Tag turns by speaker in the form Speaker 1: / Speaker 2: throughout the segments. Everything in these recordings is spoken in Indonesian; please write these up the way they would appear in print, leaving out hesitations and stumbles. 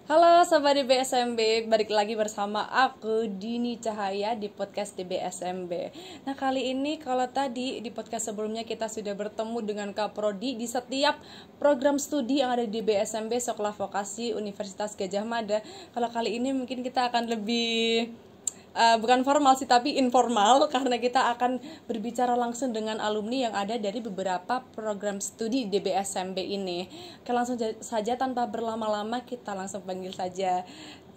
Speaker 1: Halo Sobat DBSMB, balik lagi bersama aku Dini Cahaya di podcast DBSMB. Nah kali ini kalau tadi di podcast sebelumnya kita sudah bertemu dengan Kak Prodi di setiap program studi yang ada di DBSMB Sekolah Vokasi Universitas Gadjah Mada. Kalau kali ini mungkin kita akan lebih bukan formal sih tapi informal karena kita akan berbicara langsung dengan alumni yang ada dari beberapa program studi DBSMB ini. Oke, langsung saja tanpa berlama-lama kita langsung panggil saja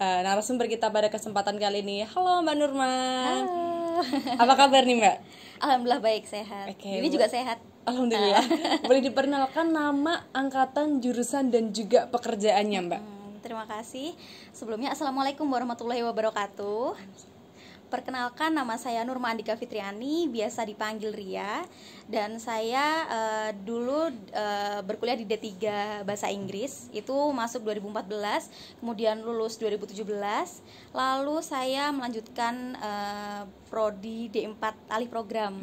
Speaker 1: narasumber kita pada kesempatan kali ini. Halo Mbak Nurman.
Speaker 2: Halo.
Speaker 1: Apa kabar nih Mbak?
Speaker 2: Alhamdulillah baik, sehat. Ini juga sehat.
Speaker 1: Alhamdulillah. Boleh diperkenalkan nama, angkatan, jurusan dan juga pekerjaannya Mbak?
Speaker 2: Terima kasih. Sebelumnya Assalamualaikum warahmatullahi wabarakatuh. Perkenalkan, nama saya Nurma Andika Fitriani, biasa dipanggil Ria. Dan saya dulu berkuliah di D3 Bahasa Inggris, itu masuk 2014, kemudian lulus 2017. Lalu saya melanjutkan prodi D4 alih program.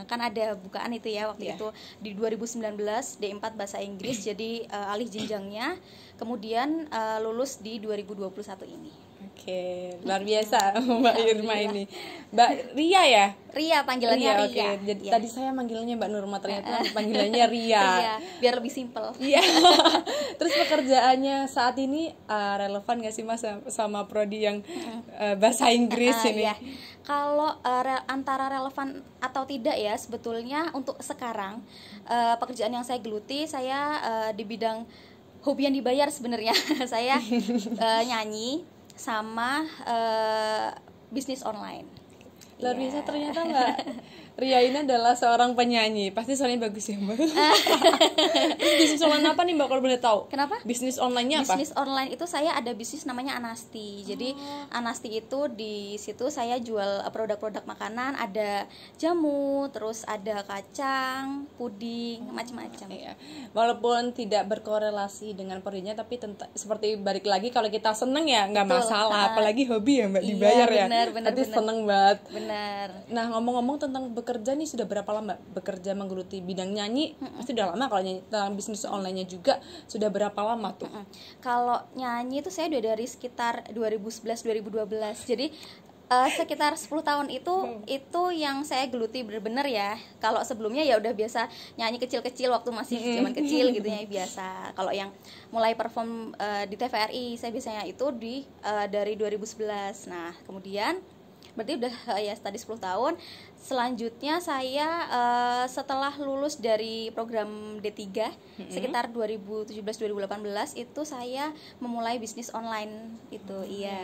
Speaker 2: Kan ada bukaan itu ya waktu itu di 2019 D4 Bahasa Inggris, jadi alih jenjangnya. Kemudian lulus di 2021 ini.
Speaker 1: Oke, luar biasa Mbak Irma ini. Mbak Ria ya?
Speaker 2: Ria, panggilannya Ria.
Speaker 1: Oke. Jadi tadi saya manggilnya Mbak Nurma, ternyata panggilannya Ria.
Speaker 2: Ria, biar lebih simpel.
Speaker 1: Iya. Terus pekerjaannya saat ini relevan gak sih Mas sama prodi yang bahasa Inggris ini?
Speaker 2: Iya. Kalau antara relevan atau tidak ya, sebetulnya untuk sekarang pekerjaan yang saya geluti, saya di bidang hobi yang dibayar sebenarnya. Saya nyanyi sama bisnis online.
Speaker 1: Luar biasa ternyata Mbak Ria ini adalah seorang penyanyi. Pasti suaranya bagus ya Mbak. Terus bisnis online apa nih Mbak kalau boleh tahu?
Speaker 2: Kenapa?
Speaker 1: Bisnis online-nya apa?
Speaker 2: Bisnis online itu saya ada bisnis namanya Anasti. Jadi Anasti itu di situ saya jual produk-produk makanan, ada jamu, terus ada kacang, puding, macam-macam.
Speaker 1: Iya. Walaupun tidak berkorelasi dengan prodinya, tapi seperti balik lagi kalau kita seneng ya nggak masalah. Apalagi hobi ya Mbak, dibayar ya. Nanti seneng banget.
Speaker 2: Benar.
Speaker 1: Nah ngomong-ngomong tentang bekerja nih, sudah berapa lama bekerja menggeluti bidang nyanyi? Pasti udah lama. Kalau nyanyi tentang bisnis online-nya juga sudah berapa lama tuh?
Speaker 2: Kalau nyanyi itu saya udah dari sekitar 2011-2012. Jadi sekitar 10 tahun itu yang saya geluti bener-bener ya. Kalau sebelumnya ya udah biasa nyanyi kecil-kecil waktu masih zaman kecil gitu ya, biasa. Kalau yang mulai perform di TVRI saya biasanya itu dari 2011. Nah kemudian berarti udah ya tadi 10 tahun. Selanjutnya saya setelah lulus dari program D3 sekitar 2017-2018 itu saya memulai bisnis online itu.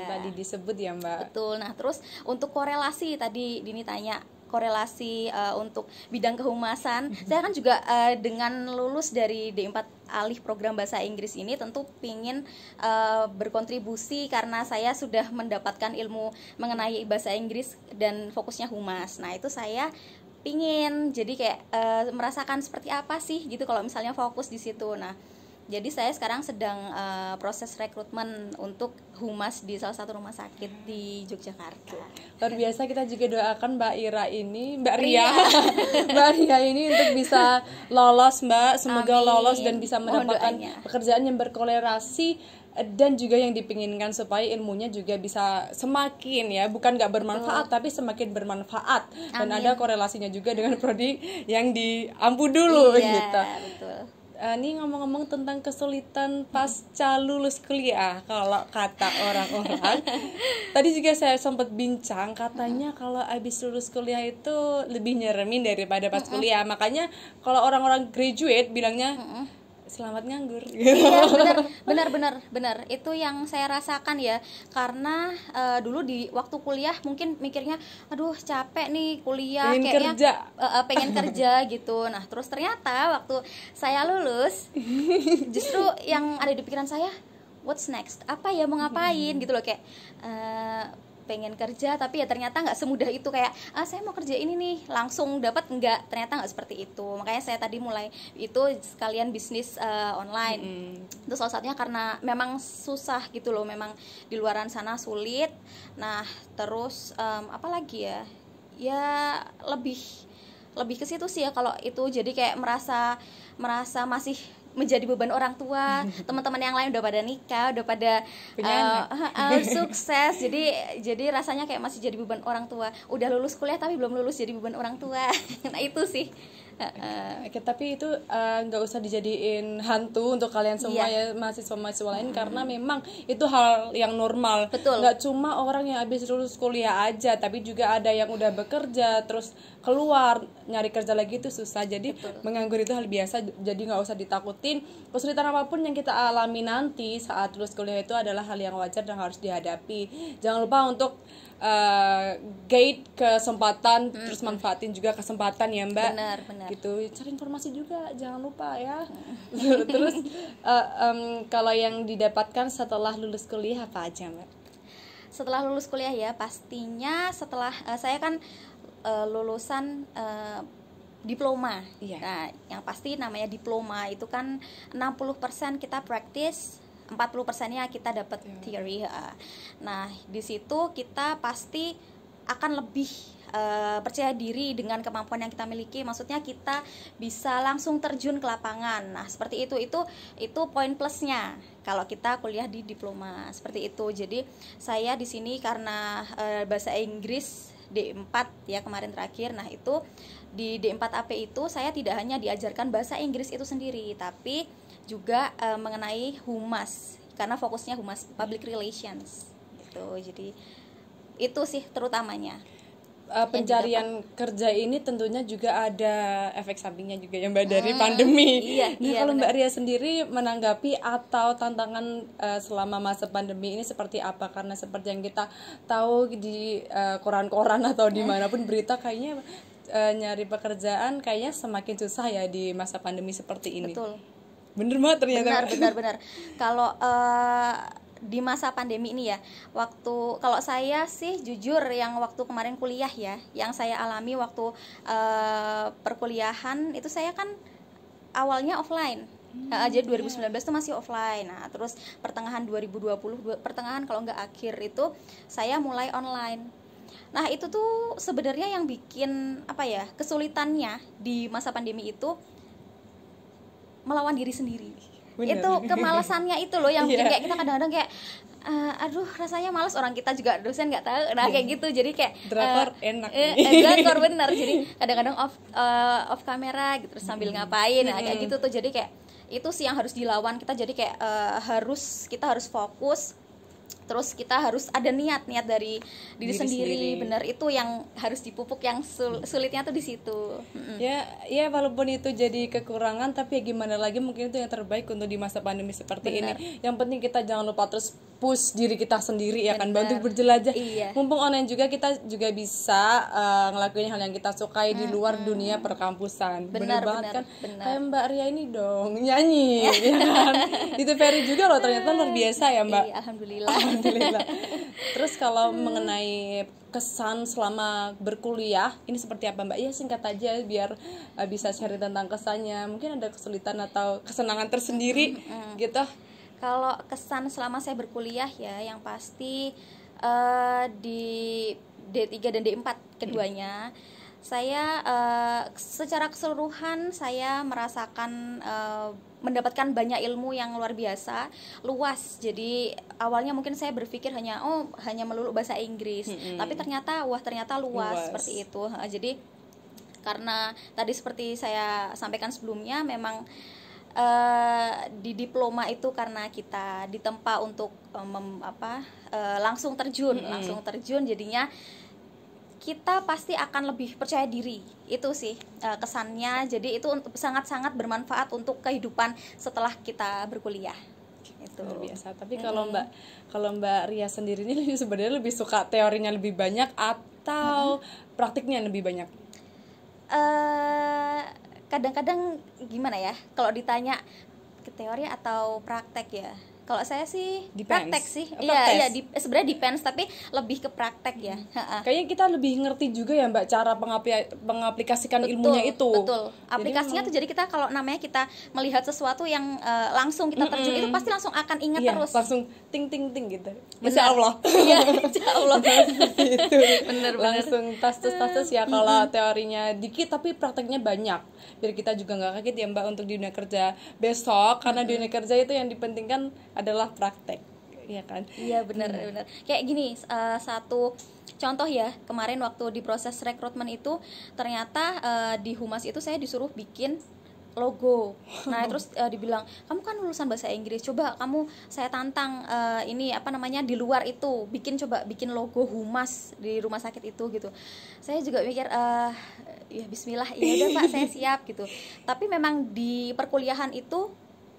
Speaker 1: Tadi disebut ya Mbak.
Speaker 2: Betul. Nah terus untuk korelasi tadi Dini tanya korelasi untuk bidang kehumasan, saya kan juga dengan lulus dari D4 alih program bahasa Inggris ini tentu pingin berkontribusi karena saya sudah mendapatkan ilmu mengenai bahasa Inggris dan fokusnya humas. Nah itu saya pingin jadi kayak merasakan seperti apa sih gitu kalau misalnya fokus di situ. Nah jadi saya sekarang sedang proses rekrutmen untuk humas di salah satu rumah sakit di Yogyakarta.
Speaker 1: Luar biasa, kita juga doakan Mbak Ria Mbak Ria ini untuk bisa lolos Mbak. Semoga lolos dan bisa mendapatkan pekerjaan yang berkolerasi dan juga yang dipinginkan, supaya ilmunya juga bisa semakin ya, bukan gak bermanfaat tapi semakin bermanfaat. Dan ada korelasinya juga dengan prodi yang diampu dulu gitu.
Speaker 2: Betul.
Speaker 1: Ini ngomong-ngomong tentang kesulitan pasca lulus kuliah, kalau kata orang-orang tadi juga saya sempat bincang, katanya kalau habis lulus kuliah itu lebih nyeremin daripada pas kuliah. Makanya kalau orang-orang graduate bilangnya selamat nganggur.
Speaker 2: Iya benar. Itu yang saya rasakan ya, karena dulu di waktu kuliah mungkin mikirnya aduh capek nih kuliah, kayaknya pengen kerja gitu. Nah terus ternyata waktu saya lulus justru yang ada di pikiran saya, what's next, apa ya, mau ngapain gitu loh, kayak pengen kerja tapi ya ternyata nggak semudah itu, kayak saya mau kerja ini nih langsung dapat, nggak, ternyata nggak seperti itu. Makanya saya tadi mulai itu sekalian bisnis online. Itu salah satunya karena memang susah gitu loh, memang di luaran sana sulit. Nah terus apa lagi ya lebih ke situ sih ya kalau itu. Jadi kayak merasa masih menjadi beban orang tua. Teman-teman yang lain udah pada nikah, udah pada sukses. Jadi rasanya kayak masih jadi beban orang tua. Udah lulus kuliah tapi belum lulus jadi beban orang tua. Nah itu sih.
Speaker 1: Tapi itu nggak usah dijadiin hantu untuk kalian semua ya mahasiswa-mahasiswa lain, karena memang itu hal yang normal.
Speaker 2: Betul.
Speaker 1: Nggak cuma orang yang habis lulus kuliah aja, tapi juga ada yang udah bekerja terus keluar nyari kerja lagi, itu susah. Jadi menganggur itu hal biasa, jadi nggak usah ditakutin. Kesulitan apapun yang kita alami nanti saat lulus kuliah itu adalah hal yang wajar dan harus dihadapi. Jangan lupa untuk gate kesempatan, terus manfaatin juga kesempatan ya Mbak.
Speaker 2: Benar.
Speaker 1: Gitu, cari informasi juga jangan lupa ya. Terus kalau yang didapatkan setelah lulus kuliah apa aja Mbak?
Speaker 2: Setelah lulus kuliah ya, pastinya setelah saya kan lulusan diploma. Nah, yang pasti namanya diploma itu kan 60% kita praktis, 40%-nya kita dapat teori. Nah, di situ kita pasti akan lebih percaya diri dengan kemampuan yang kita miliki. Maksudnya kita bisa langsung terjun ke lapangan. Nah, seperti itu poin plusnya kalau kita kuliah di diploma seperti itu. Jadi saya di sini karena bahasa Inggris D4 ya kemarin terakhir. Nah, itu di D4 AP itu saya tidak hanya diajarkan bahasa Inggris itu sendiri, tapi juga mengenai humas, karena fokusnya humas public relations gitu. Jadi itu sih terutamanya.
Speaker 1: Pencarian kerja ini tentunya juga ada efek sampingnya juga ya Mbak dari pandemi. Kalau Mbak Ria sendiri menanggapi atau tantangan selama masa pandemi ini seperti apa? Karena seperti yang kita tahu di koran-koran atau dimanapun berita, kayaknya nyari pekerjaan kayaknya semakin susah ya di masa pandemi seperti ini.
Speaker 2: Betul.
Speaker 1: Bener banget ternyata.
Speaker 2: Benar. Kalau di masa pandemi ini ya, kalau saya sih jujur yang waktu kemarin kuliah ya, yang saya alami waktu perkuliahan itu saya kan awalnya offline. Jadi 2019 itu masih offline. Nah, terus pertengahan 2020, pertengahan kalau nggak akhir itu saya mulai online. Nah, itu tuh sebenarnya yang bikin kesulitannya di masa pandemi itu melawan diri sendiri. Bener. Itu kemalasannya itu loh yang bikin kayak kita kadang-kadang kayak aduh rasanya malas, orang kita juga dosen nggak tahu. Nah kayak gitu, jadi kayak
Speaker 1: drakor enak
Speaker 2: drakor bener. Jadi kadang-kadang off kamera gitu sambil ngapain. Nah kayak gitu tuh, jadi kayak itu sih yang harus dilawan kita. Jadi kayak kita harus fokus, terus kita harus ada niat dari diri sendiri. Bener, itu yang harus dipupuk, yang sulitnya tuh di situ.
Speaker 1: Ya walaupun itu jadi kekurangan, tapi ya gimana lagi, mungkin itu yang terbaik untuk di masa pandemi seperti ini. Yang penting kita jangan lupa terus push diri kita sendiri ya kan, bantu berjelajah. Mumpung online juga, kita juga bisa ngelakuin hal yang kita sukai di luar dunia perkampusan. Bener banget kan. Kayak Mbak Ria ini dong nyanyi ya kan. Itu Ferry juga loh, ternyata luar biasa ya Mbak.
Speaker 2: Alhamdulillah.
Speaker 1: Terus kalau mengenai kesan selama berkuliah ini seperti apa Mbak? Ya singkat aja biar bisa share tentang kesannya. Mungkin ada kesulitan atau kesenangan tersendiri gitu.
Speaker 2: Kalau kesan selama saya berkuliah ya, yang pasti di D3 dan D4 keduanya, saya secara keseluruhan saya merasakan mendapatkan banyak ilmu yang luar biasa, luas. Jadi awalnya mungkin saya berpikir hanya melulu bahasa Inggris, tapi ternyata luas seperti itu. Jadi karena tadi seperti saya sampaikan sebelumnya, memang di diploma itu karena kita ditempa untuk langsung terjun, jadinya kita pasti akan lebih percaya diri. Itu sih kesannya. Jadi itu sangat-sangat bermanfaat untuk kehidupan setelah kita berkuliah. Itu
Speaker 1: luar biasa. Tapi kalau Mbak Ria sendiri ini sebenarnya lebih suka teorinya lebih banyak atau praktiknya lebih banyak?
Speaker 2: Kadang-kadang gimana ya, kalau ditanya ke teori atau praktek ya, Kalau saya sih
Speaker 1: Depends.
Speaker 2: praktek sih.
Speaker 1: Oh,
Speaker 2: Iya, sebenarnya depends tapi lebih ke praktek ya.
Speaker 1: Kayaknya kita lebih ngerti juga ya Mbak cara pengaplikasikan ilmunya itu.
Speaker 2: Betul. Aplikasinya tuh jadi kita kalau namanya kita melihat sesuatu yang langsung kita terjun itu pasti langsung akan ingat terus.
Speaker 1: Langsung ting ting ting gitu. Insya Allah.
Speaker 2: Iya, insya Allah.
Speaker 1: Seperti itu.
Speaker 2: Bener.
Speaker 1: Langsung tas ya kalau teorinya dikit tapi prakteknya banyak. Biar kita juga nggak kaget ya Mbak untuk di dunia kerja besok, karena di dunia kerja itu yang dipentingkan adalah praktek, ya kan?
Speaker 2: Iya benar. Kayak gini, satu contoh ya, kemarin waktu di proses rekrutmen itu ternyata di humas itu saya disuruh bikin logo. Nah terus dibilang kamu kan lulusan bahasa Inggris, coba kamu saya tantang ini apa namanya di luar itu bikin logo humas di rumah sakit itu gitu. Saya juga mikir ya Bismillah, ya udah Pak saya siap gitu. Tapi memang di perkuliahan itu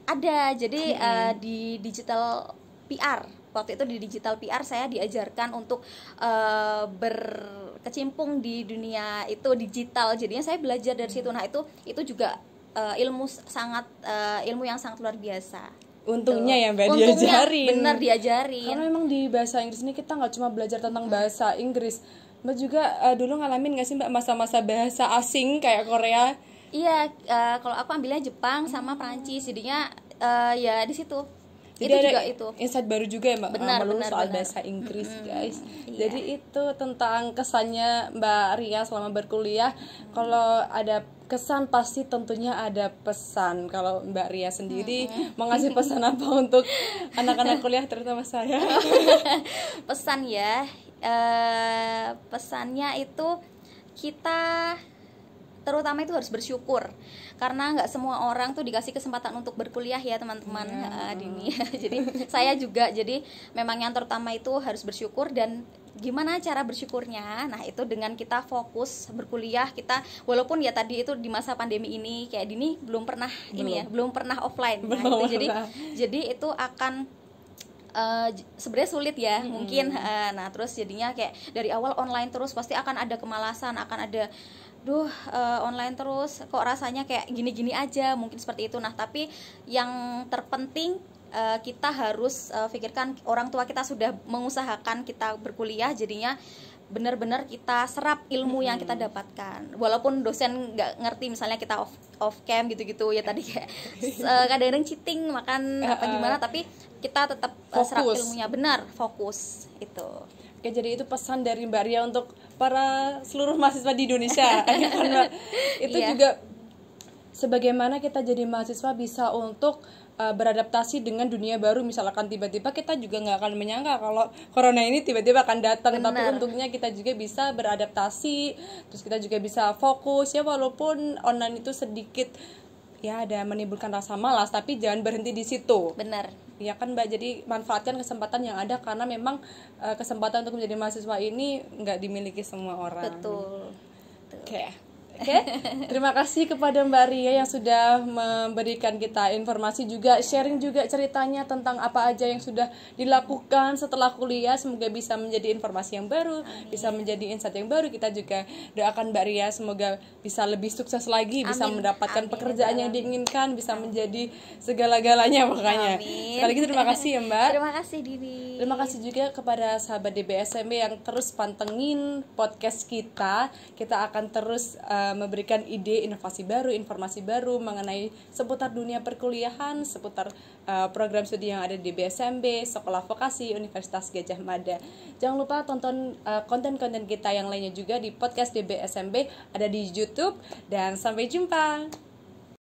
Speaker 2: ada, jadi di digital PR waktu itu di digital PR saya diajarkan untuk berkecimpung di dunia itu digital, jadinya saya belajar dari situ. Nah itu juga ilmu yang sangat luar biasa.
Speaker 1: Untungnya ya Mbak diajarin.
Speaker 2: Bener diajarin.
Speaker 1: Karena memang di bahasa Inggris ini kita nggak cuma belajar tentang bahasa Inggris, Mbak juga dulu ngalamin nggak sih Mbak masa-masa bahasa asing kayak Korea?
Speaker 2: Iya, kalau aku ambilnya Jepang sama Prancis, jadinya ya di situ.
Speaker 1: Jadi itu juga itu insight baru juga ya Mbak,
Speaker 2: benar,
Speaker 1: soal bahasa Inggris guys.
Speaker 2: Iya.
Speaker 1: Jadi itu tentang kesannya Mbak Ria selama berkuliah. Kalau ada kesan pasti tentunya ada pesan. Kalau Mbak Ria sendiri mau ngasih pesan apa untuk anak-anak kuliah terutama saya?
Speaker 2: Pesan ya, pesannya itu kita terutama itu harus bersyukur, karena nggak semua orang tuh dikasih kesempatan untuk berkuliah ya teman-teman. Dini. Jadi saya juga, jadi memang yang terutama itu harus bersyukur. Dan gimana cara bersyukurnya? Nah itu dengan kita fokus berkuliah, kita walaupun ya tadi itu di masa pandemi ini kayak Dini belum pernah belum pernah offline. Nah itu jadi itu akan sebenarnya sulit ya mungkin. Nah terus jadinya kayak dari awal online terus pasti akan ada kemalasan, akan ada online terus kok rasanya kayak gini-gini aja, mungkin seperti itu. Nah tapi yang terpenting kita harus pikirkan orang tua kita sudah mengusahakan kita berkuliah, jadinya benar-benar kita serap ilmu yang kita dapatkan, walaupun dosen nggak ngerti, misalnya kita off cam gitu-gitu ya tadi kayak kadang-kadang cheating makan apa gimana, tapi kita tetap serap ilmunya, benar fokus itu.
Speaker 1: Oke, jadi itu pesan dari Mbak Ria untuk para seluruh mahasiswa di Indonesia. Karena itu juga sebagaimana kita jadi mahasiswa bisa untuk beradaptasi dengan dunia baru. Misalkan tiba-tiba kita juga nggak akan menyangka kalau corona ini tiba-tiba akan datang. Benar. Tapi untungnya kita juga bisa beradaptasi, terus kita juga bisa fokus ya, walaupun online itu sedikit ya ada menimbulkan rasa malas, tapi jangan berhenti di situ.
Speaker 2: Benar.
Speaker 1: Ya kan Mbak, jadi manfaatkan kesempatan yang ada, karena memang kesempatan untuk menjadi mahasiswa ini nggak dimiliki semua orang.
Speaker 2: Betul.
Speaker 1: Oke. Terima kasih kepada Mbak Ria yang sudah memberikan kita informasi, juga sharing juga ceritanya tentang apa aja yang sudah dilakukan setelah kuliah. Semoga bisa menjadi informasi yang baru, bisa menjadi insight yang baru. Kita juga doakan Mbak Ria semoga bisa lebih sukses lagi, bisa mendapatkan pekerjaan yang diinginkan, bisa menjadi segala-galanya pokoknya. Sekali lagi terima kasih ya Mbak.
Speaker 2: Terima kasih Dini.
Speaker 1: Terima kasih juga kepada sahabat DBSMB yang terus pantengin podcast kita. Kita akan terus memberikan ide, inovasi baru, informasi baru mengenai seputar dunia perkuliahan, seputar program studi yang ada di DBSMB, Sekolah Vokasi Universitas Gadjah Mada. Jangan lupa tonton konten-konten kita yang lainnya juga di podcast DBSMB, ada di YouTube, dan sampai jumpa.